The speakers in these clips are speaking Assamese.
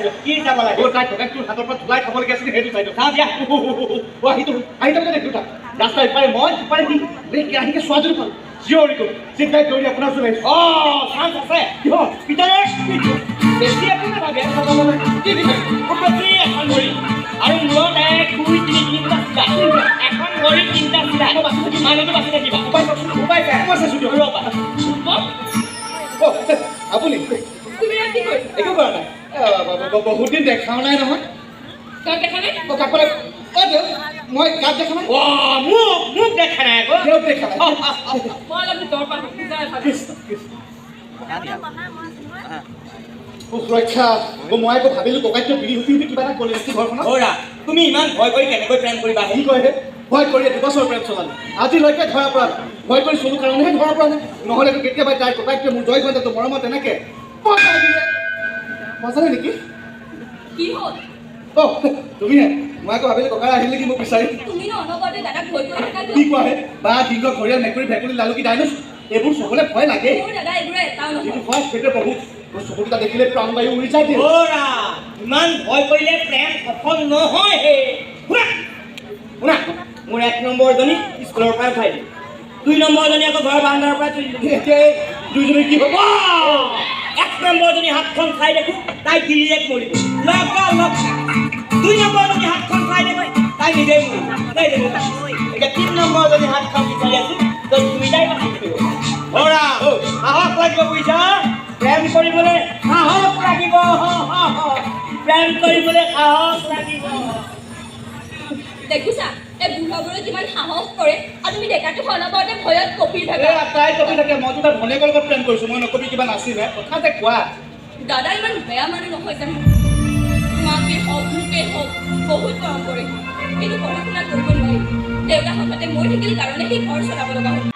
চাইছো কি চাব লাগে ও তাই তোকে তোৰ হাতৰ পৰা ধুলাই খাব লাগে আছিল সেইটো চাইছো চাওঁ দিয়া ও আহিতো দেখো তাক ৰাস্তা ইপাৰে মই সিপাৰে কি ব্ৰেক আহিকে চোৱা যদি পালো চিঞৰি গ'ল চিন্তাই দৌৰি আপোনাৰ ওচৰলৈ চান্স আছে ভিতৰৰ বেছি একো নাভাবে কি দিছে খুব বেছি এখন ভৰি আৰু মূৰত 1 2 3 তিনিটা চিলা এখন ভৰি তিনিটা চিলা মানুহটো বাচি থাকিবা উপায় চাওকচোন উপায় চাইছো দিয়ক ৰ'বা আপুনি তুমি কি কৰিছা একো কৰা নাই বহুত দিন দেখাও নাই নহয় তই দেখা নাই কাক ক'লে দেউ মই কাক দেখা নাই মোক দেখা নাই আকৌ দেউ দেখা নাই মই অলপ ভিতৰৰ পৰা খুজাই কৃষ্ণ সুৰক্ষা মই আকৌ ভাবিলো ককাইটো বিৰি হুটি কিবা এটা ক'লে নেকি ঘৰখনত অ'ৰা তুমি ইমান ভয় কৰি কেনেকৈ প্ৰেম কৰিবা কি কয় হে ভয় কৰি 2 বছৰ প্ৰেম চলালো আজিলৈকে ধৰা পৰা ভয় কৰি চলো কাৰণেহে ধৰা পৰা নাই নহ'লেতো কেতিয়াবা তাই ককাইটোৱে মোৰ জয় ঘণ্টাটো মৰমত তেনেকে মজানে নেকি কি হ'ল তুমিহে মই আকৌ ভাবিলো ককাই আহিল নেকি মোক বিচাৰি তুমি অনবৰতে দাদাক ভয় কৰি থাকা কি কোৱা হে বা দীৰ্ঘ ঘৰিয়াল মেকুৰী ভেকুলী লালুকি ডাইনোচ এইবোৰ চকুলে ভয় লাগে মোৰ দাদা এইবোৰে এটাও নহয় যিটো হয় সেইটোৱে বহুত চকুকেইটা দেখিলে প্ৰাণবায়ু উৰি যায় দিয়ে অ'ৰা ইমান ভয় কৰিলে প্ৰেম সফল নহয় হে শুনা মোৰ 1 নম্বৰজনী স্কুলৰ পৰা উঠাই দিলোঁ 2 নম্বৰজনী আকৌ ঘৰৰ বাৰান্দাৰ পৰা তুলি দিলোঁ এতিয়া দুইজনী কি হ'ব 1 নম্বৰজনী হাতখন চাই দেখোঁ তাই গিৰিয়েক মৰিব লগালগ 2 নম্বৰজনী হাতখন চাই দেখোঁ তাই নিজেই মৰিব এতিয়া 3 নম্বৰজনী হাতখন বিচাৰি আছোঁ তুমি তাই বাচি থাকিব অ'ৰা সাহস লাগিব বুজিছা প্ৰেম কৰিবলৈ সাহস লাগিব প্ৰেম কৰিবলৈ সাহস লাগিব দেখিছা এই বুঢ়াবোৰে যিমান সাহস কৰে আৰু তুমি ডেকাটো অনবৰতে ভয়ত কঁপি থাকা তাই কবি থাকে মইতো তাৰ ভনীয়েকৰ লগত প্ৰেম কৰিছোঁ মই নকবি কিবা নাছিলে কথা যে কোৱা দাদা ইমান বেয়া মানুহ নহয় জানো মাকে হওক মোকে হওক বহুত মৰম কৰে কিন্তু পঢ়া শুনা কৰিব নোৱাৰি দেউতাহঁতে মই থাকিল কাৰণে সি ঘৰ চলাব লগা হ'ল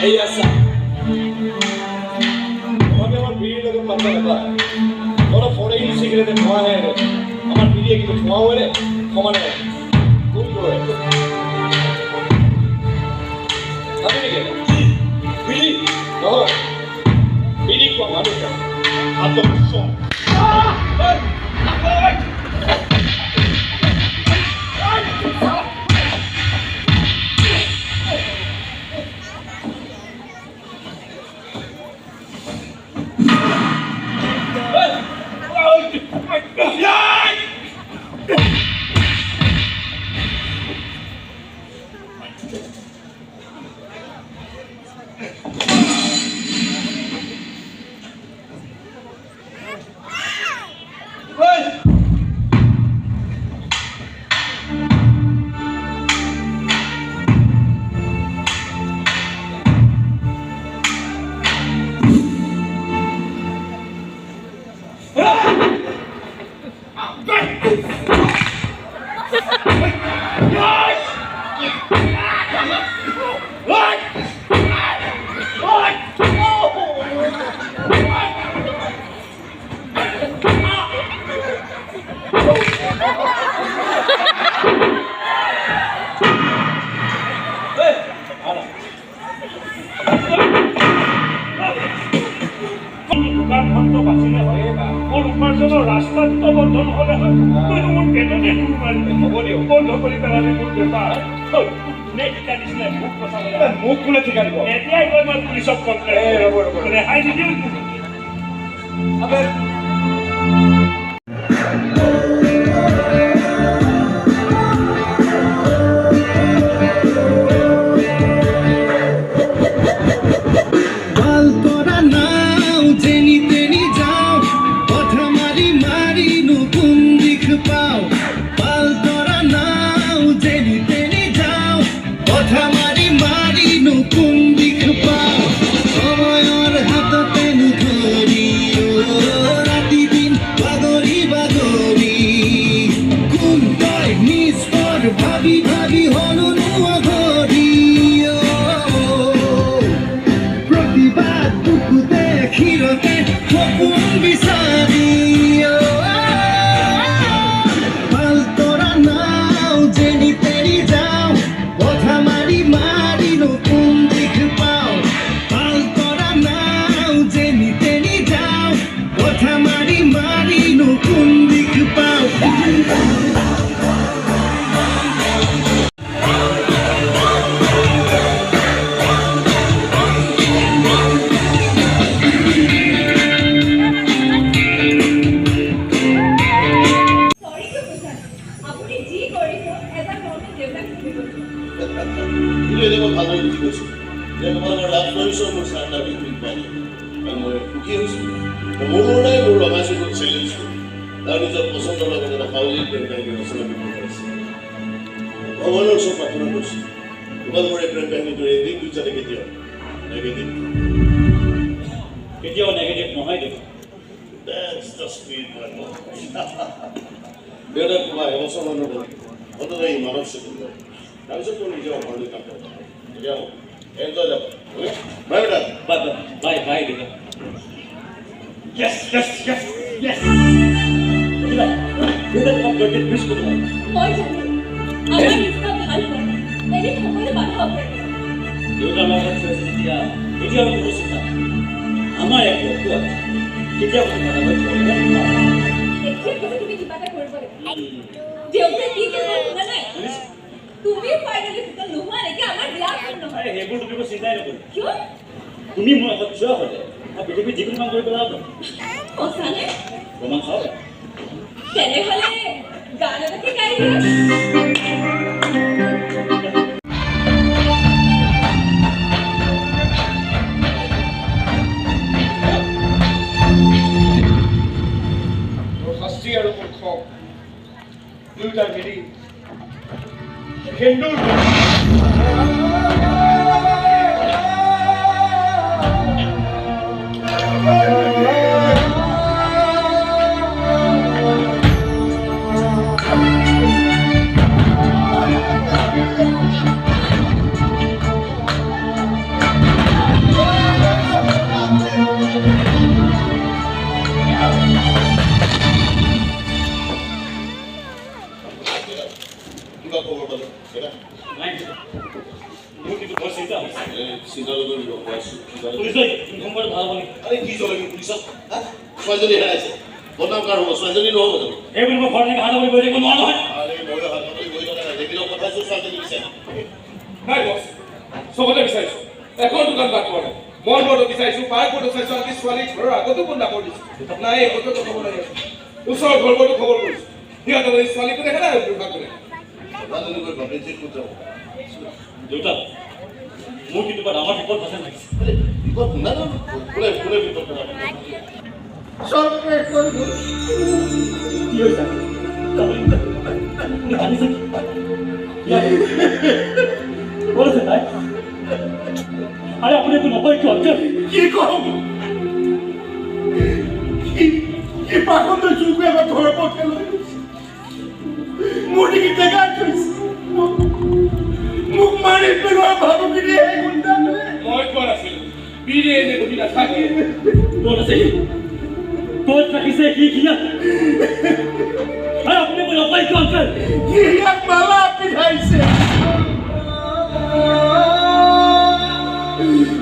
এই আছা তোমাকে আমার বিড়ির লোকের পাত্তা ব্যাপার তোরা ফোনে কিন্তু সিগারেটে ধোঁয়া হয়ে গেছে আমার বিড়িয়ে কিন্তু ধোঁয়া হয়ে সমানে খুব করে আমি নাকি বিড়ি ধর বিড়ি কো মানুষ আত্মবিশ্বাস রাস্তাটো বন্ধ নহ'লে হয় তইনো মোৰ পেটতে হ'ব দিয়ক বন্ধ কৰি পেলালে মোৰ বেপাৰ মুখ খুলে ঠিকা দিব এতিয়াই গৈ মই পুলিচক কমপ্লেইন ৰেহাই নিদিওঁ সময়ৰ হাততে নুধৰি কিন্তু এতিয়া মই ভালদৰে বুজি গৈছোঁ যে তোমালোকৰ লাভ ষ্টৰিছৰ মোৰ চাৰ্টাৰ বিক্ৰী পাই আৰু মই সুখী হৈছোঁ মোৰ নাই মোৰ লগাইছোঁ মোৰ চেলেঞ্জ তাৰ নিজৰ পচন্দৰ লগত এটা সাৱলী প্ৰেম কাহিনী ৰচনা কৰিব পাৰিছে ভগৱানৰ ওচৰত প্ৰাৰ্থনা কৰিছোঁ তোমালোকৰ এই প্ৰেম কাহিনীটোৰ এদিন দুজানে কেতিয়াও নেগেটিভ কেতিয়াও নেগেটিভ নহয় দেখোন That's the speed man. দেউতাক তোমাৰ এবছৰমানৰ হ'ল অন্তত এই মানৱ চিকিৎসক তাৰপিছত তোৰ নিজৰ ঘৰলৈ কাম কৰিব এতিয়া এনজয় যাব বাই বেটা বাই বাই দেখোন Yes, yes, yes, yes. দেউতাক তোমাক গৈ মিছ কৰিব মই জানো আমাৰ ৰিস্তা ভাল হয় এনে সময়ত বাধা হ'ব দেউতাৰ লগত আছে যেতিয়া কেতিয়াও কোনো চিন্তা আমাৰ এক লক্ষ্য আছে কেতিয়াও কোনো বাধা হৈ এতিয়া তুমি কিবা এটা কৰিব লাগিব দেউতাই কি কৰিব শুনা নাই তুমি ফাইনেলি চিন্তা নোহোৱা নেকি আমাৰ বিয়া নহয় সেইবোৰ তুমি চিন্তাই নকৰিবা কিয় তুমি মোৰ আগত থিয় হ'লে আৰু পৃথিৱীত যিকোনো কাম কৰিব পেলাব সঁচানে প্ৰমাণ চাওক তেনেহ'লে গান এটাকে গাই দিয়া শাস্তি আৰু মূৰ্খ দুয়োটা মিলি হিন্দুৰ কিবা খবৰ পালে এটা নাই মোৰ কিন্তু বৰ চিন্তা হৈছে চিন্তাললৈ পাইছোঁ পুলিচে ইনফৰ্ম কৰি ভাল হ'ব নেকি আৰে কি জ্বলাবি পুলিচত ছোৱালীজনী হেৰাইছে বদনাম কাৰ হ'ব ছোৱালীজনী নহ'ব জানো এইবোৰ মই ঘৰতে হাত কৰি থাকিব নোৱাৰো নহয় আৰে মই হাত ধৰি বহি থকা নাই দেখিলেও কথাইছোঁ ছোৱালীজনী বিচাৰে নাই বছ চবতে বিচাৰিছোঁ এখন দোকান বাদ পোৱা নাই মই বৰ্ড বিচাৰিছোঁ পাৰ বৰ্ড চাইছোঁ আনকি ছোৱালী ঘৰৰ আগতো বন্ধা কৰি দিছোঁ নাই একতো খবৰ নাই ওচৰৰ ঘৰবোৰতো খবৰ কৰিছোঁ সিহঁতে ছোৱালীকো দেখা নাই বিভাগ কৰে ছোৱালীজনী গৈ ঘৰতে চেক কৰি যাব দেউতা মোৰ কিন্তু বৰ ডাঙৰ বিপদ কথা লাগিছে আৰে বিপদ নাজানো কোনে কোনে বিপদ পেলাব কি হৈছে কান্দিছে ক'ত আছে তাই আৰে আপুনি একো নকয় কিয় কি কম কি পাখন্দ চুকুৱে আমাৰ ঘৰৰ পক্ষে লৈ মোৰ ডিঙি টেকা থৈছে মোক মাৰি পেলোৱা ভাবুকিনি এই গুণ্ডাটোৱে মই কোৱা নাছিলোঁ বিৰে এনে বহি নাথাকে ক'ত আছে সি ক'ত ৰাখিছে কি আৰে আপুনি একো নকয় কিয় অংকেল সি ইয়াক মালা পিন্ধাইছে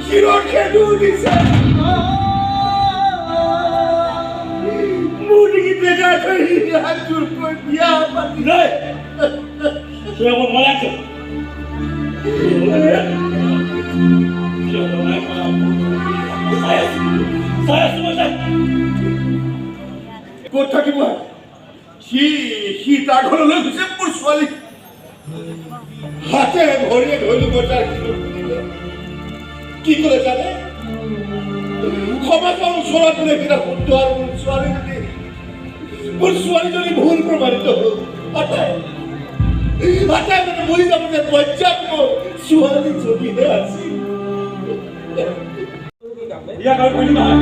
শিৰৰ খেদুৰ দিছে মোৰ ডিঙি টেকা থৈ ইয়াক জোৰকৈ বিয়া পাতি নাই তই মোৰ মনে আছ ক'ত থাকিব সি তাৰ ঘৰলৈ গৈছে মোৰ ছোৱালী হাতে ভৰিয়ে ধৰিলো মই তাৰ কি ক'লে জানে সমাজৰ ওচৰত দেখিলে শুদ্ধ আৰু মোৰ ছোৱালীজনী ভুল প্ৰমাণিত হ'ল আটাই মানে বুজি যাব যে পৰ্যাপ্ত মোৰ ছোৱালীজনীহে আছিল ইয়াক আৰু কৰিম নহয়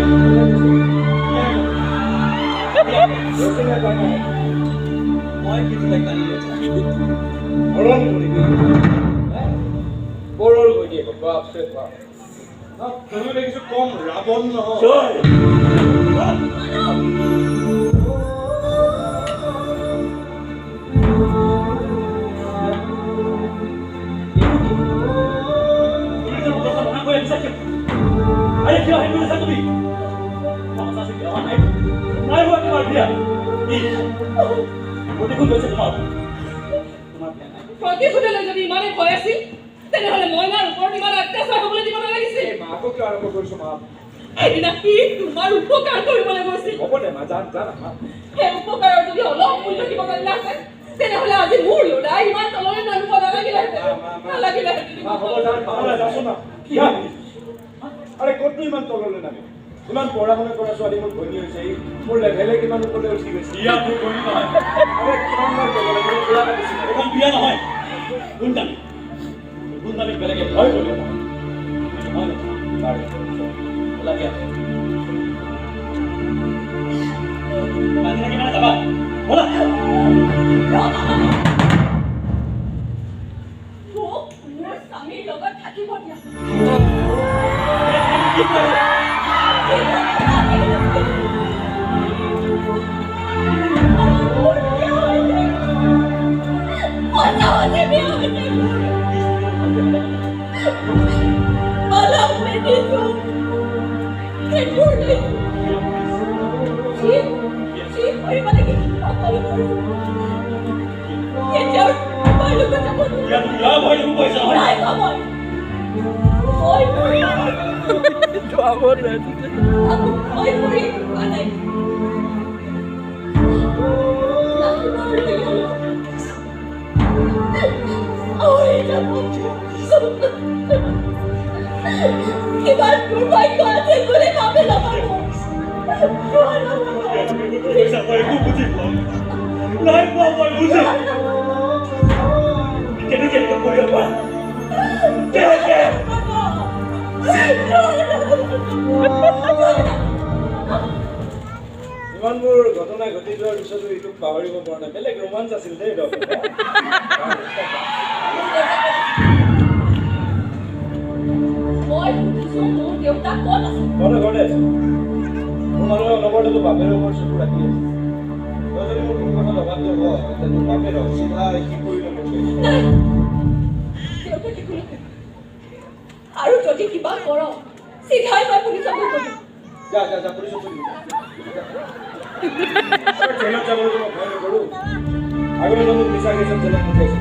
মই কিন্তু কালি হৰণ কৰি দিয়ে বৰৰ কৰি দিয়ে বাপৰে বাপ তুমি দেখিছোঁ কম ৰাৱণ নহয় আরে কি হয় বলেছ তুমি আমার সাথে কি আমার নাই নাই হয় তোমার বিয়া দেখুন হয়েছে তোমার বিয়া নাই প্ৰতিশোধলৈ যদি ইমানে ভয় আছিল তেনেহ'লে মইনাৰ ওপৰত ইমান অত্যাচাৰ হ'বলৈ দিব নালাগিছিল মাকো কিয় আৰম্ভ কৰিছোঁ মা এদিনা সি তোমাৰ উপকাৰ কৰিবলৈ গৈছিল হ'ব দে মা জান জান মা সেই উপকাৰৰ যদি অলপ মূল্য দিব পাৰিলাহেঁতেন তেনেহ'লে আজি মোৰ ল'ৰা ইমান তললৈ নামিব নালাগিলে আৰে কত ইমান তললৈ নামে ইমান পঢ়া শুনা কৰা ছোৱালী মোৰ ভনী হৈছে মোৰ লেভেলে কিমান ওপৰলৈ উঠি গৈছে বিয়া মোৰ কৰি নহয় আৰে কিমান মান তললৈ মোৰ বিয়া পাতিছে এখন বিয়া নহয় গুণদামী বেলেগে ভয় কৰিলে নহয় বাৰু ওলাবি কিমান যাবা বলা মোৰ স্বামীৰ লগত থাকিব দিয়া কিমান দুৰ্ভাগ্য আছে বুলি ভাবে নাপাব ইমানবোৰ ঘটনা ঘটি যোৱাৰ পিছতো এইটোক পাহৰিব পৰা নাই বেলেগ ৰোমাঞ্চ আছিল দেই মই সুধিছো মোৰ দেউতা ক'ত আছে ঘৰতে আছে মোৰ মানুহৰ লগতে বাপেৰ ওপৰত চকু ৰাখি আছে তই যদি মোৰ কোনো কথা লগাত দিব তেতিয়া তোৰ বাপেৰ চিধা কি কৰিলে মোক নাই দেউতাকে কোনো আৰু যদি কিবা কৰ চিধাই মই পুলিচক কৰিম যা যা যা পুলিচক চলি জেলত যাবলৈ মই ভয় নকৰোঁ আগতে মোক মিছা কেছত জেলত পঠিয়াইছে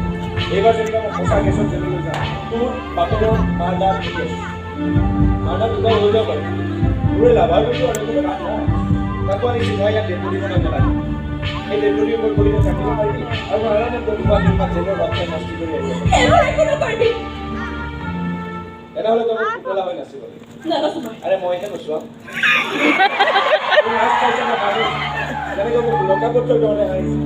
এইবাৰ যেনিবা মই সঁচা কেছত জেললৈ যাওঁ তোৰ বাপেৰৰ মাৰ দাঁত ঠিক আছে মাৰ দাঁত দুটা হৈ যাব পাৰে মোৰে লাভাৰটো আৰু কোনো কাম নাই তাকো আনি চিধাই ইয়াত ডেপুটি বনাই পেলাই সেই ডেপুটি মই কৰিলে থাকিব পাৰিবি আৰু মই আৰামত দুবাৰ জেলৰ বাচ্চা শাস্তি কৰি আহিব এইবাৰ একো নকৰিবি তেনেহ'লে তই মোক কুকলা হৈ নাছিল নালাগো মই আৰে মইহে নোচোৱা যেনেকৈ মোক লকাপত্ৰ দৰে আহিছে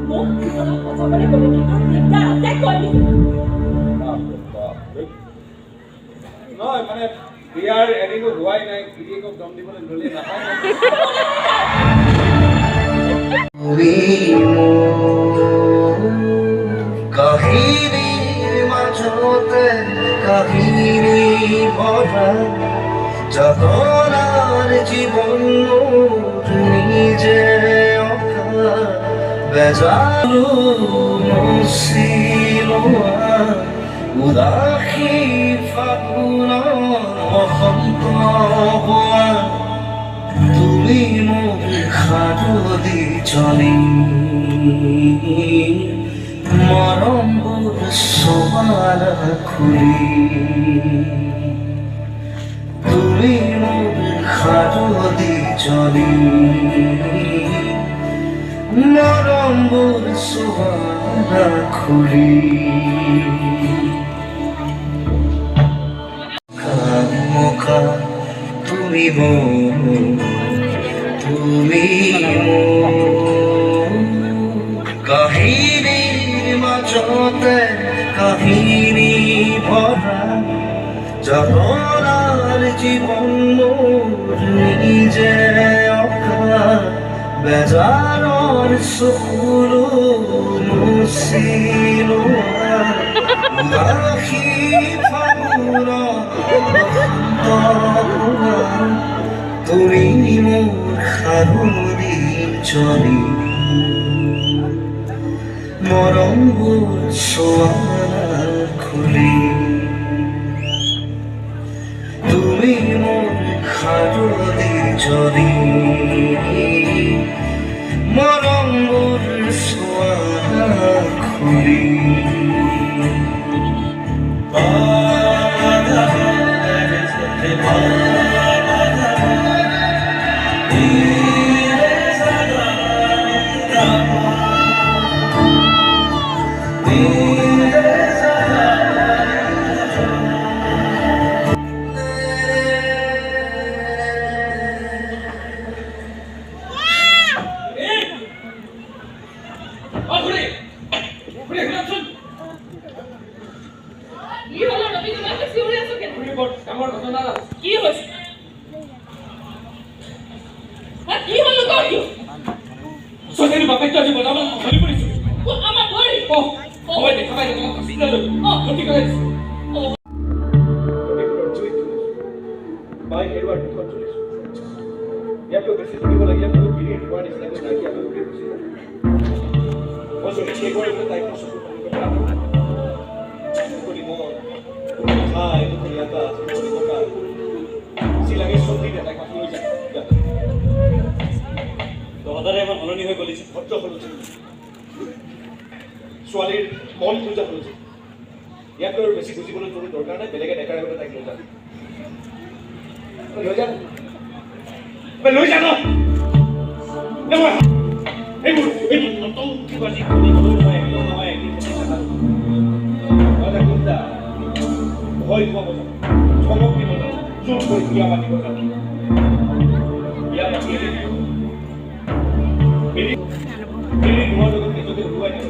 মোক অলপ পচাবলৈ গ'লে কিন্তু চিন্তা আছে কৈ দিছোঁ নহয় মানে বিয়াৰ এদিনো হোৱাই নাই গিৰিয়েকক দম দিবলৈ ল'লে নাপায় কাহিনীৰ মাজতে কাহিনী ভৰা যাতনাৰ জীৱন নিজে অকা বেজাৰো নচিলোৱা উদাসী ফাগুনৰ বসন্ত হোৱা তুমি মোক সাধুদি চলি মৰমবোৰ চবাৰ খুলি তুমি মোক সাধুদি চলি মৰমবোৰ চবাৰ খুলি কামকা তুমি কাহিনীৰ মাজতে কাহিনী ভৰা যাতনাৰ জীৱন নিজে অকা বেজাৰৰ চকুৰো মুচিলোৱা উদাসী ফাগুনৰ তুমি মোৰ সাধুদি চলি মৰমবোৰ চোৱাৰ খুলি তুমি মোৰ সাধুদি চলি মৰমবোৰ চোৱাৰ খুলি Come on. চিঞৰি আছো কেনে? খুৰী বৰ ডাঙৰ ঘটনা কি হৈছে? কি হ'ল কওঁ? ছোৱালীৰ বাপেকটো আজি বজাৰত ধৰি পৰিছোঁ আমাৰ ভৰি মই দেখা পাই তোমাক চিন্তালৈ গতি কৰাইছোঁ বাই হেৰুৱাৰ দুখত চলিছোঁ ইয়াতকৈ বেছি চলিব লাগে বহুত বিৰিৰ ধোৱাৰ নিচিনাকৈ নাইকিয়া হৈ উঠি গুচি যায় মই চলি সেই কৰিবলৈ তাইক মোৰ চকুৰ সন্মুখত মুকলি মন ঠাই মুকলি আকাশ মুকলি বতাহ চিলাগে চন্দিৰে তাইক মাতি লৈ যায় তহঁতৰে ইমান সলনি হৈ গলিছে ভদ্ৰ সলনি ছোৱালীৰ মন খোজা সলনি ইয়াতকৈ আৰু বেছি বুজিবলৈ তোৰ দৰকাৰ নাই বেলেগে ডেকাৰ আগতে তাইক লৈ যা লৈ যা লৈ যা ন এইবোৰ নতুন কিবা যি কৰিবলৈ মই একদম নহয় একদিন ভয় খুৱাব জানো চমক দিব জানো জোৰ কৰি বিয়া পাতিব জানো বিয়া পাতি তোমাৰ লগত নিজকে উৰুৱাই দিব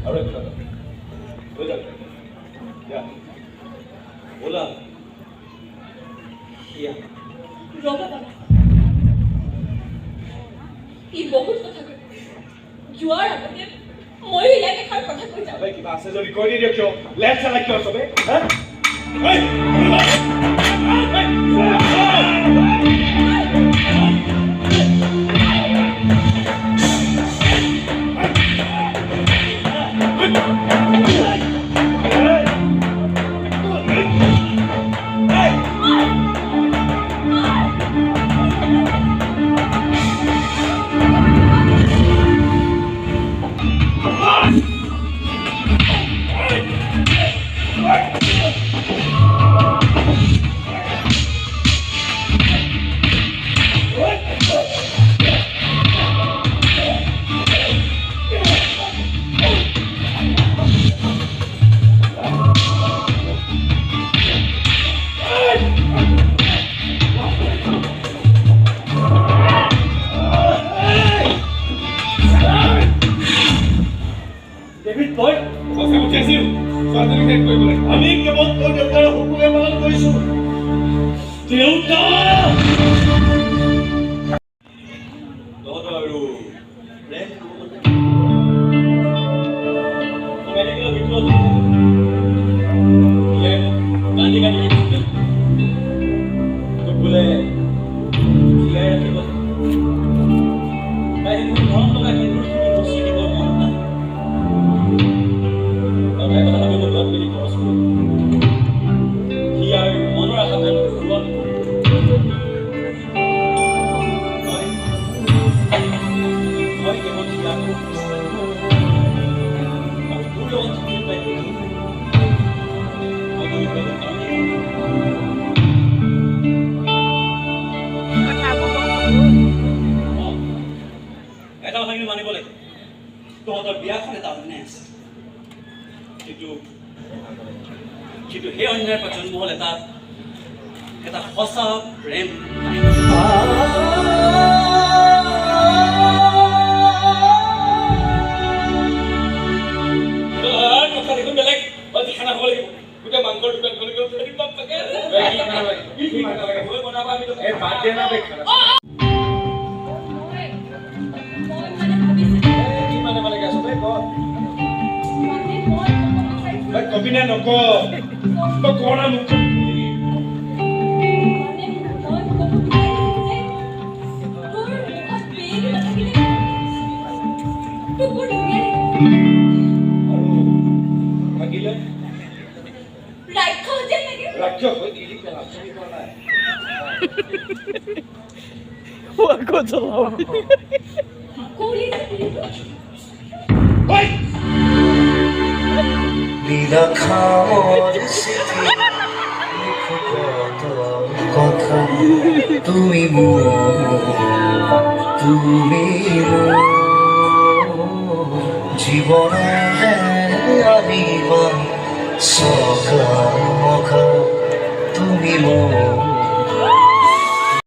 আৰু একো হৈ যাব ব'লা ৰ'ব বাবা ই বহুত কথা কয় যোৱাৰ আগতে ময়ো ইয়াক এষাৰ কথা কৈ যাওঁ কিবা আছে যদি কৈ দি দিয়ক কিয় লেফ্ট চালা কিয় চবে আমি কেৱল তোৰ দেউতাৰ হুকুমে পালন কৰিছোঁ দেউতা আৰু প্ৰেম মেডিকেলৰ ভিতৰত গান্ধী গান্ধী তোক বোলে জীয়াই ৰাখিব তাই সেইবোৰ মৰম লগা সেইবোৰ তুমি ৰচি দিব মন নাই তাই কথা ভাবি মই লগ মেলি খৰচ কৰোঁ সি আৰু মনৰ আশা পূৰণ মই কেৱল চিন্তা কৰোঁ আৰু তোৰ লগত থাকি পাই মই তুমি বেলেগ কাৰণে এটা কথা কিন্তু মানিব লাগিব তহঁতৰ বিয়াখন এটা অন্যায় আছে কিন্তু সেই অন্যায়ৰ পৰা জন্ম হ'ল এটা সঁচা প্ৰেম কথা দেখোন বেলেগ আজি খানা খাব লাগিব গোটেই মাংসৰ দোকান খুলি কবি নে নক কৰা মোক থাকিলে ৰাক্ষস হৈ দিলি পেলা নাই নীলাখামৰ স্মৃতি লিখো কত কথা তুমি মোৰ জীবনে আনিবা